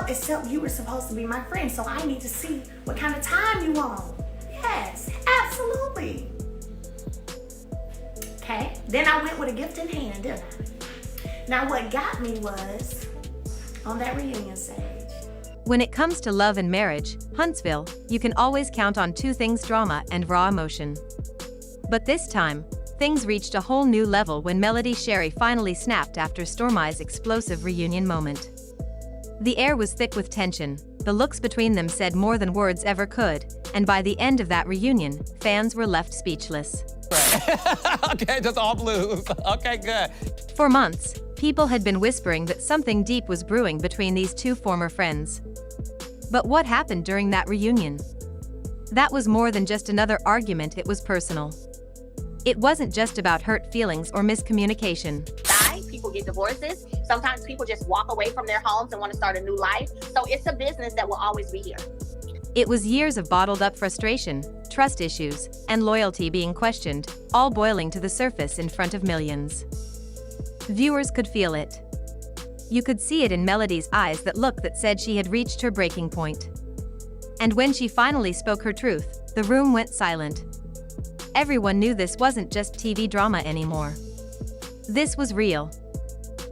except you were supposed to be my friend, so I need to see what kind of time you on. Yes, absolutely. Okay, then I went with a gift in hand, didn't I? Now what got me was on that reunion stage. When it comes to love and marriage, Huntsville, you can always count on two things: drama and raw emotion. But this time, things reached a whole new level when Melody Shari finally snapped after Stormi's explosive reunion moment. The air was thick with tension, the looks between them said more than words ever could, and by the end of that reunion, fans were left speechless. Okay, just all blues. Okay, good. For months, people had been whispering that something deep was brewing between these two former friends. But what happened during that reunion? That was more than just another argument, it was personal. It wasn't just about hurt feelings or miscommunication. People get divorces. Sometimes people just walk away from their homes and want to start a new life. So it's a business that will always be here. It was years of bottled up frustration, trust issues, and loyalty being questioned, all boiling to the surface in front of millions. Viewers could feel it. You could see it in Melody's eyes, that look that said she had reached her breaking point. And when she finally spoke her truth, the room went silent. Everyone knew this wasn't just TV drama anymore. This was real.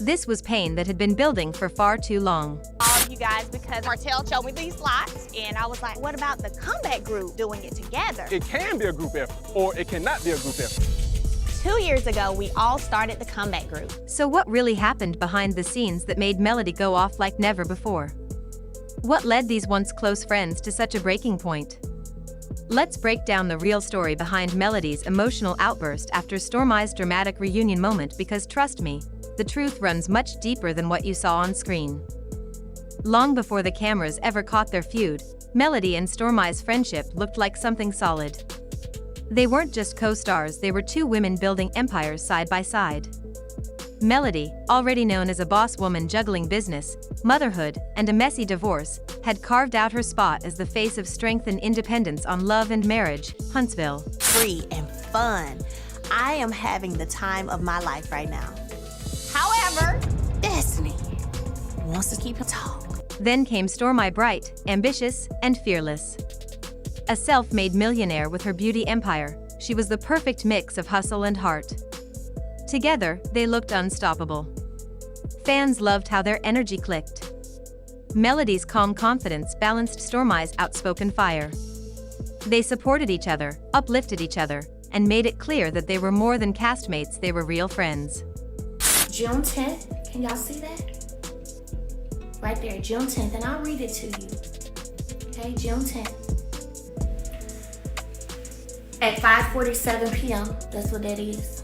This was pain that had been building for far too long. All of you guys, because Martell showed me these slots, and I was like, what about the comeback group doing it together? It can be a group effort, or it cannot be a group effort. 2 years ago, we all started the comeback group. So what really happened behind the scenes that made Melody go off like never before? What led these once close friends to such a breaking point? Let's break down the real story behind Melody's emotional outburst after Stormi's dramatic reunion moment, because trust me, the truth runs much deeper than what you saw on screen. Long before the cameras ever caught their feud, Melody and Stormi's friendship looked like something solid. They weren't just co-stars, they were two women building empires side by side. Melody, already known as a boss woman juggling business, motherhood, and a messy divorce, had carved out her spot as the face of strength and independence on Love and Marriage, Huntsville. Free and fun. I am having the time of my life right now. However, Destiny wants to keep it talk. Then came Stormi, bright, ambitious, and fearless. A self-made millionaire with her beauty empire, she was the perfect mix of hustle and heart. Together, they looked unstoppable. Fans loved how their energy clicked. Melody's calm confidence balanced Stormi's outspoken fire. They supported each other, uplifted each other, and made it clear that they were more than castmates, they were real friends. June 10th, can y'all see that? Right there, June 10th, and I'll read it to you. Okay, June 10th. At 5:47 p.m., that's what that is.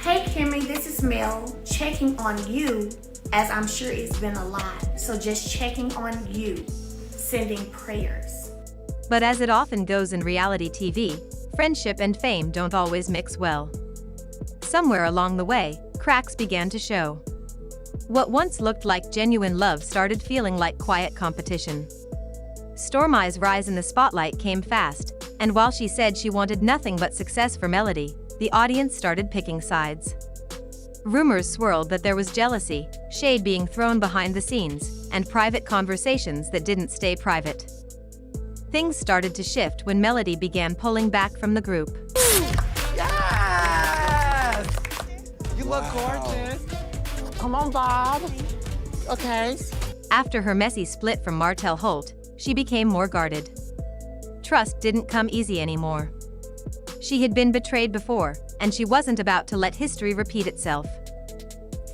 Hey Kimmy, this is Mel, checking on you, as I'm sure it's been a lot. So just checking on you, sending prayers. But as it often goes in reality TV, friendship and fame don't always mix well. Somewhere along the way, cracks began to show. What once looked like genuine love started feeling like quiet competition. Stormi's rise in the spotlight came fast, and while she said she wanted nothing but success for Melody, the audience started picking sides. Rumors swirled that there was jealousy, shade being thrown behind the scenes, and private conversations that didn't stay private. Things started to shift when Melody began pulling back from the group. Yes! You look gorgeous. Come on, Bob. Okay. After her messy split from Martell Holt, she became more guarded. Trust didn't come easy anymore. She had been betrayed before, and she wasn't about to let history repeat itself.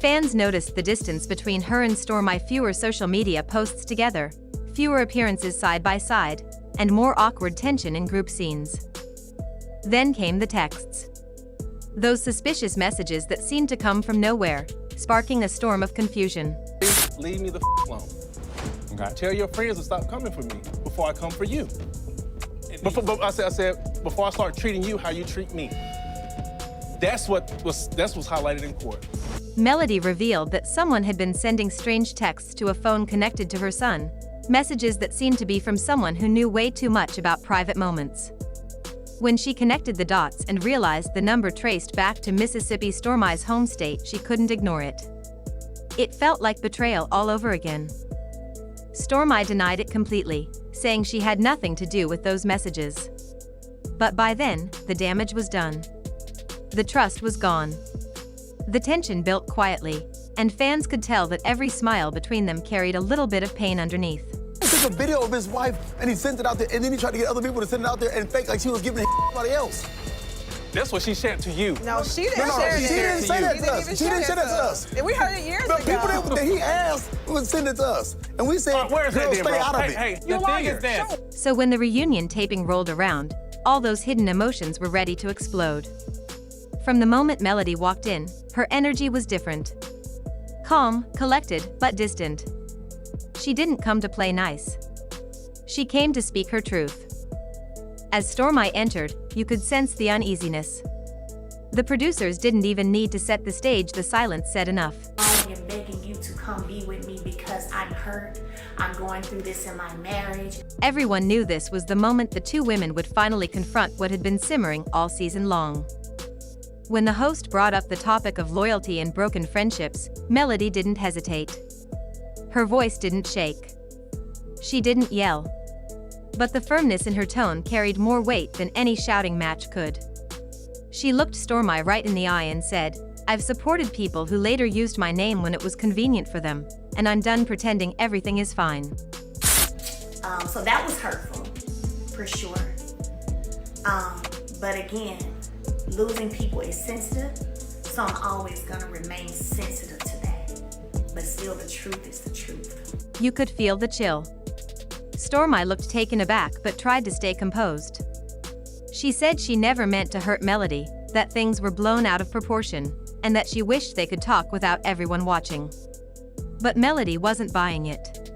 Fans noticed the distance between her and Stormi: fewer social media posts together, fewer appearances side by side, and more awkward tension in group scenes. Then came the texts. Those suspicious messages that seemed to come from nowhere, sparking a storm of confusion. Leave me the alone. Okay. Tell your friends to stop coming for me before I come for you. I said, before I start treating you how you treat me. That's what's highlighted in court. Melody revealed that someone had been sending strange texts to a phone connected to her son, messages that seemed to be from someone who knew way too much about private moments. When she connected the dots and realized the number traced back to Mississippi, Stormi's home state, she couldn't ignore it. It felt like betrayal all over again. Stormi denied it completely, saying she had nothing to do with those messages. But by then, the damage was done. The trust was gone. The tension built quietly, and fans could tell that every smile between them carried a little bit of pain underneath. He took a video of his wife and he sent it out there, and then he tried to get other people to send it out there and fake like she was giving it to somebody else. That's what she shared to you. No, she didn't No, share she it. didn't say that to us. even She didn't say that to us. And we heard it years The ago. people that he asked would send it to us. And we said, Where's that girls, then, stay bro? out of Hey, it. hey, You the thing liar. is this. So when the reunion taping rolled around, all those hidden emotions were ready to explode. From the moment Melody walked in, her energy was different. Calm, collected, but distant. She didn't come to play nice. She came to speak her truth. As Stormi entered, you could sense the uneasiness. The producers didn't even need to set the stage, the silence said enough. I am begging you to come be with me because I'm hurt. I'm going through this in my marriage. Everyone knew this was the moment the two women would finally confront what had been simmering all season long. When the host brought up the topic of loyalty and broken friendships, Melody didn't hesitate. Her voice didn't shake. She didn't yell. But the firmness in her tone carried more weight than any shouting match could. She looked Stormi right in the eye and said, "I've supported people who later used my name when it was convenient for them, and I'm done pretending everything is fine." So that was hurtful, for sure. But again, losing people is sensitive, so I'm always gonna remain sensitive to that. But still, the truth is the truth. You could feel the chill. Stormi looked taken aback but tried to stay composed. She said she never meant to hurt Melody, that things were blown out of proportion, and that she wished they could talk without everyone watching. But Melody wasn't buying it.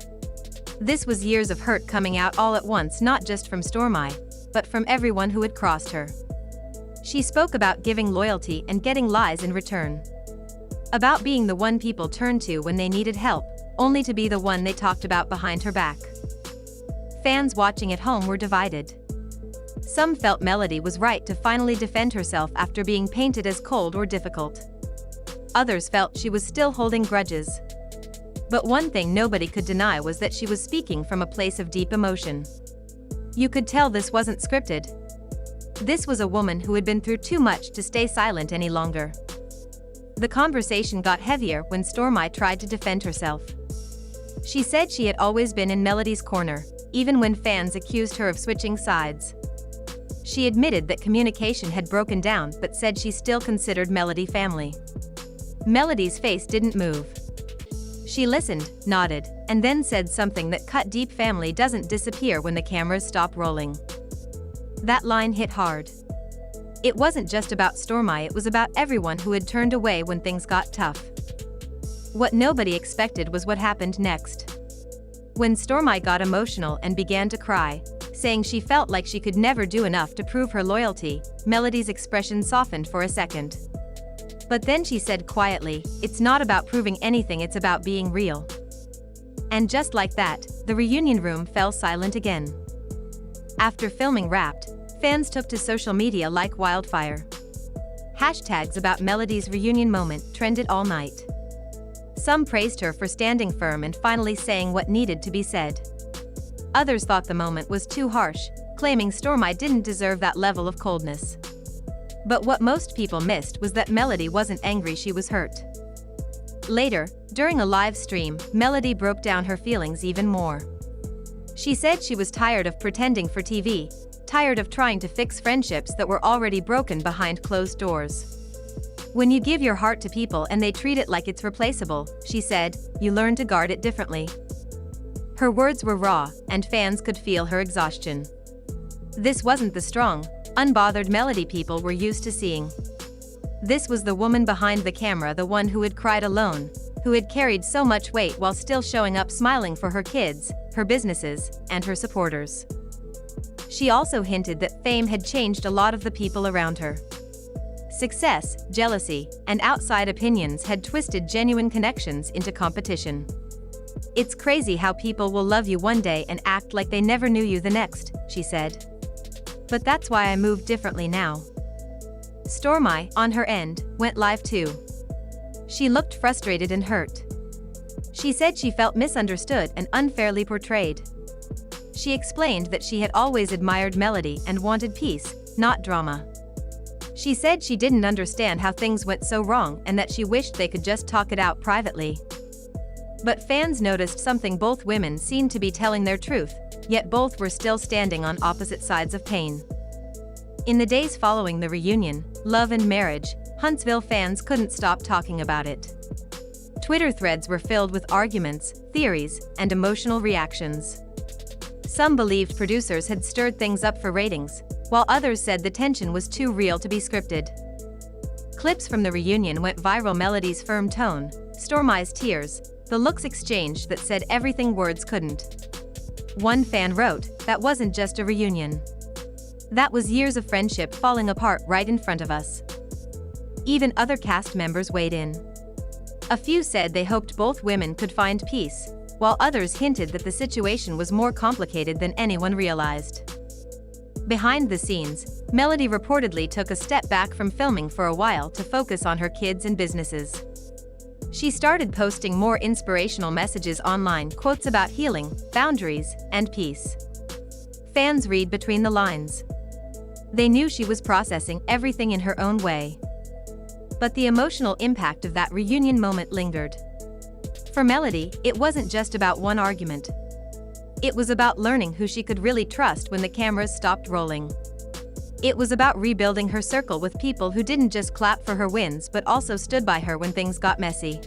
This was years of hurt coming out all at once, not just from Stormi, but from everyone who had crossed her. She spoke about giving loyalty and getting lies in return. About being the one people turned to when they needed help, only to be the one they talked about behind her back. Fans watching at home were divided. Some felt Melody was right to finally defend herself after being painted as cold or difficult. Others felt she was still holding grudges. But one thing nobody could deny was that she was speaking from a place of deep emotion. You could tell this wasn't scripted. This was a woman who had been through too much to stay silent any longer. The conversation got heavier when Stormi tried to defend herself. She said she had always been in Melody's corner, even when fans accused her of switching sides. She admitted that communication had broken down but said she still considered Melody family. Melody's face didn't move. She listened, nodded, and then said something that cut deep. Family doesn't disappear when the cameras stop rolling. That line hit hard. It wasn't just about Stormi, it was about everyone who had turned away when things got tough. What nobody expected was what happened next. When Stormi got emotional and began to cry, saying she felt like she could never do enough to prove her loyalty, Melody's expression softened for a second. But then she said quietly, "It's not about proving anything, it's about being real." And just like that, the reunion room fell silent again. After filming wrapped, fans took to social media like wildfire. Hashtags about Melody's reunion moment trended all night. Some praised her for standing firm and finally saying what needed to be said. Others thought the moment was too harsh, claiming Stormi didn't deserve that level of coldness. But what most people missed was that Melody wasn't angry, she was hurt. Later, during a live stream, Melody broke down her feelings even more. She said she was tired of pretending for TV, tired of trying to fix friendships that were already broken behind closed doors. "When you give your heart to people and they treat it like it's replaceable," she said, "you learn to guard it differently." Her words were raw, and fans could feel her exhaustion. This wasn't the strong, unbothered Melody people were used to seeing. This was the woman behind the camera, the one who had cried alone, who had carried so much weight while still showing up smiling for her kids, her businesses, and her supporters. She also hinted that fame had changed a lot of the people around her. Success, jealousy, and outside opinions had twisted genuine connections into competition. "It's crazy how people will love you one day and act like they never knew you the next," she said. "But that's why I moved differently now." Stormi, on her end, went live too. She looked frustrated and hurt. She said she felt misunderstood and unfairly portrayed. She explained that she had always admired Melody and wanted peace, not drama. She said she didn't understand how things went so wrong and that she wished they could just talk it out privately. But fans noticed something: both women seemed to be telling their truth, yet both were still standing on opposite sides of pain. In the days following the reunion, love and marriage, Huntsville fans couldn't stop talking about it. Twitter threads were filled with arguments, theories, and emotional reactions. Some believed producers had stirred things up for ratings, while others said the tension was too real to be scripted. Clips from the reunion went viral: Melody's firm tone, Stormi's tears, the looks exchanged that said everything words couldn't. One fan wrote, "That wasn't just a reunion. That was years of friendship falling apart right in front of us." Even other cast members weighed in. A few said they hoped both women could find peace, while others hinted that the situation was more complicated than anyone realized. Behind the scenes, Melody reportedly took a step back from filming for a while to focus on her kids and businesses. She started posting more inspirational messages online, quotes about healing, boundaries, and peace. Fans read between the lines. They knew she was processing everything in her own way. But the emotional impact of that reunion moment lingered. For Melody, it wasn't just about one argument. It was about learning who she could really trust when the cameras stopped rolling. It was about rebuilding her circle with people who didn't just clap for her wins but also stood by her when things got messy.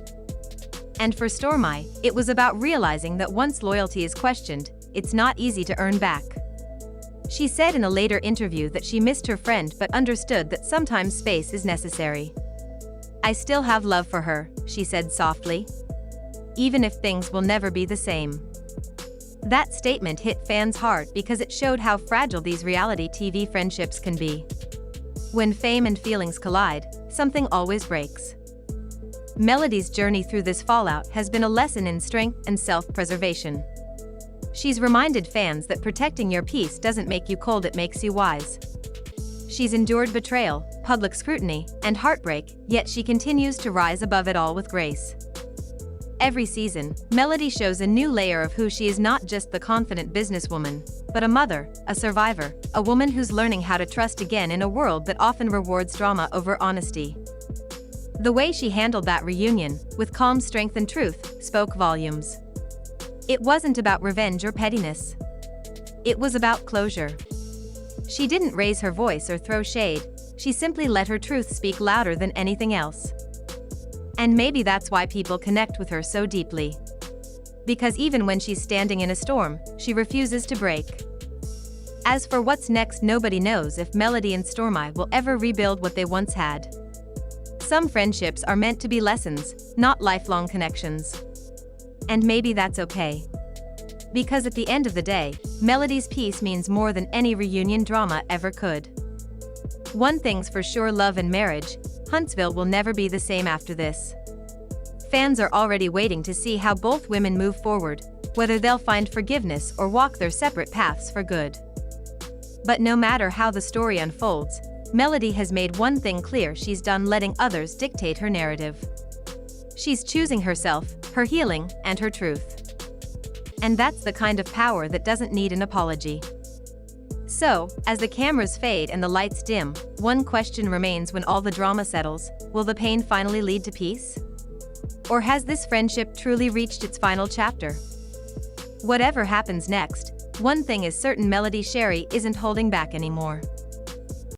And for Stormi, it was about realizing that once loyalty is questioned, it's not easy to earn back. She said in a later interview that she missed her friend but understood that sometimes space is necessary. "I still have love for her," she said softly. "Even if things will never be the same." That statement hit fans hard because it showed how fragile these reality TV friendships can be. When fame and feelings collide, something always breaks. Melody's journey through this fallout has been a lesson in strength and self-preservation. She's reminded fans that protecting your peace doesn't make you cold, it makes you wise. She's endured betrayal, public scrutiny, and heartbreak, yet she continues to rise above it all with grace. Every season, Melody shows a new layer of who she is: not just the confident businesswoman, but a mother, a survivor, a woman who's learning how to trust again in a world that often rewards drama over honesty. The way she handled that reunion, with calm strength and truth, spoke volumes. It wasn't about revenge or pettiness. It was about closure. She didn't raise her voice or throw shade, she simply let her truth speak louder than anything else. And maybe that's why people connect with her so deeply. Because even when she's standing in a storm, she refuses to break. As for what's next, nobody knows if Melody and Stormi will ever rebuild what they once had. Some friendships are meant to be lessons, not lifelong connections. And maybe that's okay. Because at the end of the day, Melody's peace means more than any reunion drama ever could. One thing's for sure: love and marriage, Huntsville will never be the same after this. Fans are already waiting to see how both women move forward, whether they'll find forgiveness or walk their separate paths for good. But no matter how the story unfolds, Melody has made one thing clear: she's done letting others dictate her narrative. She's choosing herself, her healing, and her truth. And that's the kind of power that doesn't need an apology. So, as the cameras fade and the lights dim, one question remains: when all the drama settles, will the pain finally lead to peace? Or has this friendship truly reached its final chapter? Whatever happens next, one thing is certain: Shari isn't holding back anymore.